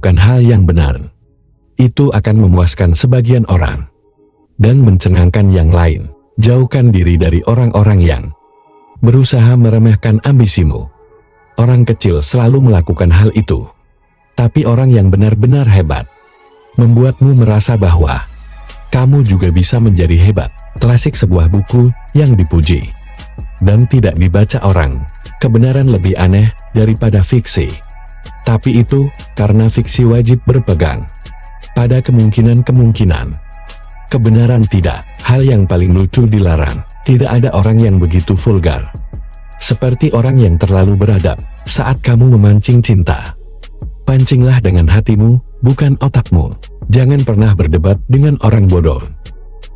melakukan hal yang benar. Itu akan memuaskan sebagian orang dan mencengangkan yang lain. Jauhkan diri dari orang-orang yang berusaha meremehkan ambisimu. Orang kecil selalu melakukan hal itu. Tapi orang yang benar-benar hebat membuatmu merasa bahwa kamu juga bisa menjadi hebat. Klasik sebuah buku yang dipuji dan tidak dibaca orang. Kebenaran lebih aneh daripada fiksi. Tapi itu karena fiksi wajib berpegang pada kemungkinan-kemungkinan. Kebenaran tidak. Hal yang paling lucu dilarang. Tidak ada orang yang begitu vulgar seperti orang yang terlalu beradab. Saat kamu memancing cinta, pancinglah dengan hatimu, bukan otakmu. Jangan pernah berdebat dengan orang bodoh.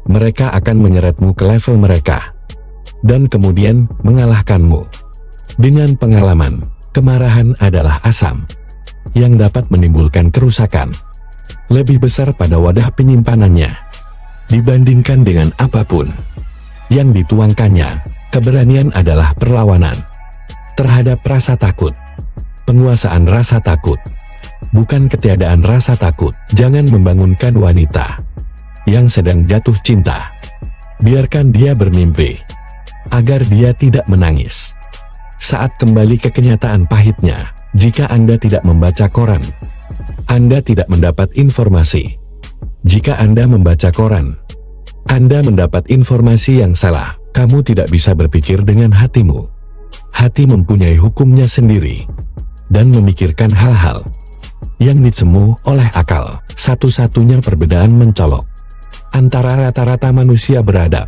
Mereka akan menyeretmu ke level mereka dan kemudian mengalahkanmu. Dengan pengalaman, kemarahan adalah asam yang dapat menimbulkan kerusakan lebih besar pada wadah penyimpanannya dibandingkan dengan apapun yang dituangkannya. Keberanian adalah perlawanan terhadap rasa takut. Penguasaan rasa takut, bukan ketiadaan rasa takut. Jangan membangunkan wanita yang sedang jatuh cinta. Biarkan dia bermimpi agar dia tidak menangis saat kembali ke kenyataan pahitnya. Jika Anda tidak membaca koran, Anda tidak mendapat informasi. Jika Anda membaca koran, Anda mendapat informasi yang salah. Kamu tidak bisa berpikir dengan hatimu. Hati mempunyai hukumnya sendiri dan memikirkan hal-hal yang dicemu oleh akal. Satu-satunya perbedaan mencolok antara rata-rata manusia beradab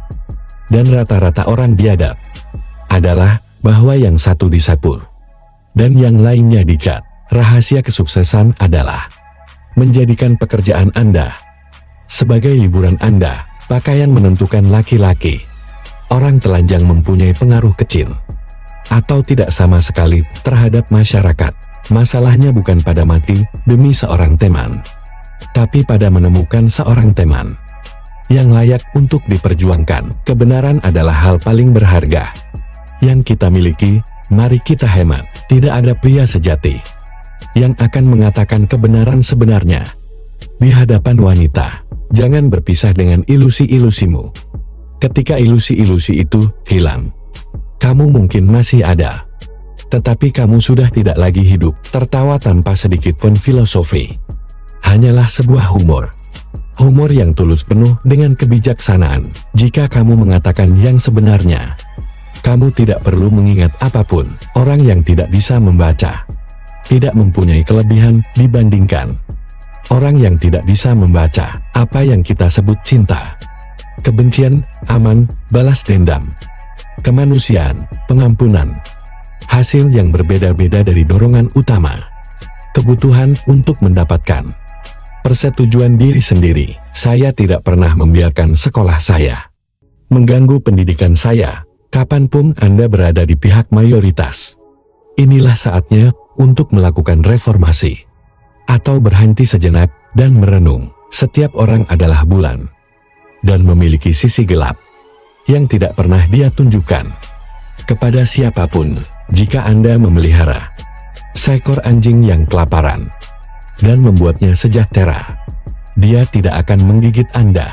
dan rata-rata orang biadab adalah bahwa yang satu disapu dan yang lainnya dicat. Rahasia kesuksesan adalah menjadikan pekerjaan Anda sebagai liburan Anda. Pakaian menentukan laki-laki. Orang telanjang mempunyai pengaruh kecil atau tidak sama sekali terhadap masyarakat. Masalahnya bukan pada mati demi seorang teman, tapi pada menemukan seorang teman yang layak untuk diperjuangkan. Kebenaran adalah hal paling berharga yang kita miliki. Mari kita hemat. Tidak ada pria sejati yang akan mengatakan kebenaran sebenarnya di hadapan wanita. Jangan berpisah dengan ilusi-ilusimu. Ketika ilusi-ilusi itu hilang, kamu mungkin masih ada, tetapi kamu sudah tidak lagi hidup. Tertawa tanpa sedikit pun filosofi hanyalah sebuah humor. Humor yang tulus penuh dengan kebijaksanaan. Jika kamu mengatakan yang sebenarnya, kamu tidak perlu mengingat apapun. Orang yang tidak bisa membaca tidak mempunyai kelebihan dibandingkan orang yang tidak bisa membaca. Apa yang kita sebut cinta, kebencian, aman, balas dendam, kemanusiaan, pengampunan, hasil yang berbeda-beda dari dorongan utama, kebutuhan untuk mendapatkan persetujuan diri sendiri. Saya tidak pernah membiarkan sekolah saya mengganggu pendidikan saya. Kapanpun Anda berada di pihak mayoritas, inilah saatnya untuk melakukan reformasi atau berhenti sejenak dan merenung. Setiap orang adalah bulan dan memiliki sisi gelap yang tidak pernah dia tunjukkan kepada siapapun. Jika Anda memelihara seekor anjing yang kelaparan dan membuatnya sejahtera, dia tidak akan menggigit Anda.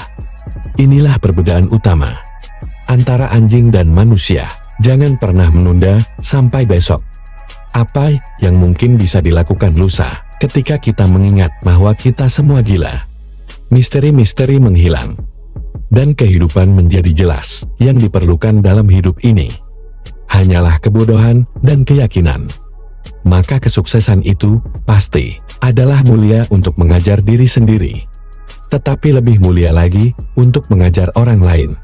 Inilah perbedaan utama antara anjing dan manusia. Jangan pernah menunda sampai besok apa yang mungkin bisa dilakukan lusa. Ketika kita mengingat bahwa kita semua gila, misteri-misteri menghilang dan kehidupan menjadi jelas. Yang diperlukan dalam hidup ini hanyalah kebodohan dan keyakinan. Maka kesuksesan itu pasti adalah mulia untuk mengajar diri sendiri, tetapi lebih mulia lagi untuk mengajar orang lain,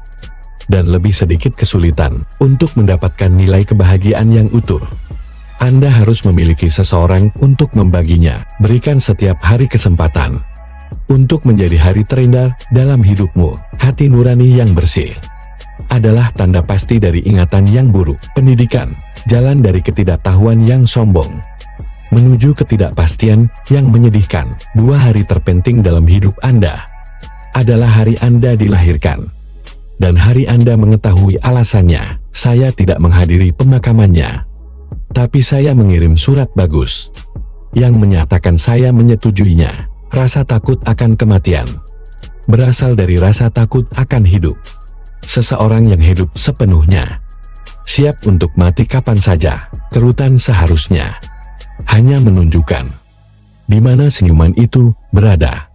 dan lebih sedikit kesulitan untuk mendapatkan nilai kebahagiaan yang utuh. Anda harus memiliki seseorang untuk membaginya. Berikan setiap hari kesempatan untuk menjadi hari terindah dalam hidupmu. Hati nurani yang bersih adalah tanda pasti dari ingatan yang buruk. Pendidikan, jalan dari ketidaktahuan yang sombong menuju ketidakpastian yang menyedihkan. 2 hari terpenting dalam hidup Anda adalah hari Anda dilahirkan dan hari Anda mengetahui alasannya. Saya tidak menghadiri pemakamannya, tapi saya mengirim surat bagus yang menyatakan saya menyetujuinya. Rasa takut akan kematian berasal dari rasa takut akan hidup. Seseorang yang hidup sepenuhnya, siap untuk mati kapan saja. Kerutan seharusnya hanya menunjukkan di mana senyuman itu berada.